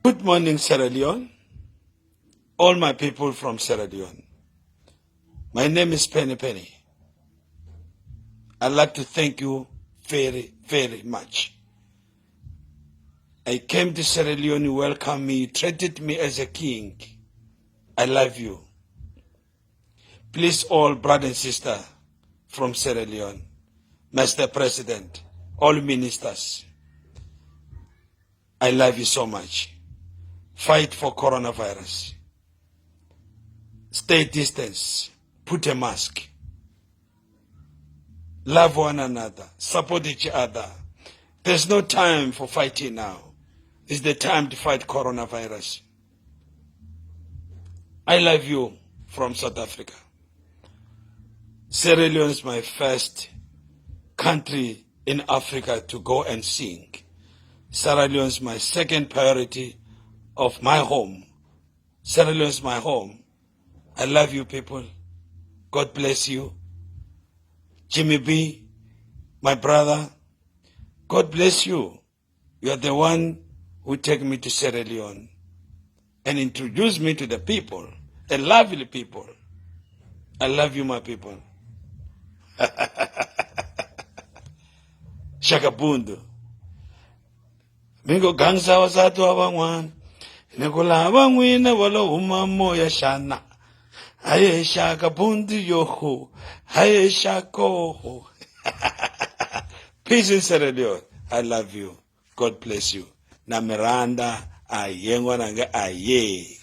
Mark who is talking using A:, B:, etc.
A: Good morning, Sierra Leone. All my people from Sierra Leone. My name is Penny Penny. I'd like to thank you very, very much. I came to Sierra Leone, you welcomed me, you treated me as a king. I love you. Please, all brother and sister from Sierra Leone, Mr. President, all ministers, I love you so much. Fight for coronavirus. Stay distance. Put a mask. Love one another. Support each other. There's no time for fighting now. It's the time to fight coronavirus. I love you from South Africa. Sierra Leone is my first country in Africa to go and sing. Sierra Leone is my second priority of my home. Sierra Leone is my home. I love you people. God bless you. Jimmy B, my brother, God bless you. You are the one who take me to Sierra Leone and introduce me to the people, the lovely people. I love you, my people. Shaka Bundu. Mingo gangsa wasatu abangwan. Nekula abangwina wala umamo ya shana. Haye Shaka Bundu yoho. Haye Shako. Peace in Sierra Leone. I love you. God bless you. Na Miranda ayengwa nanga aye.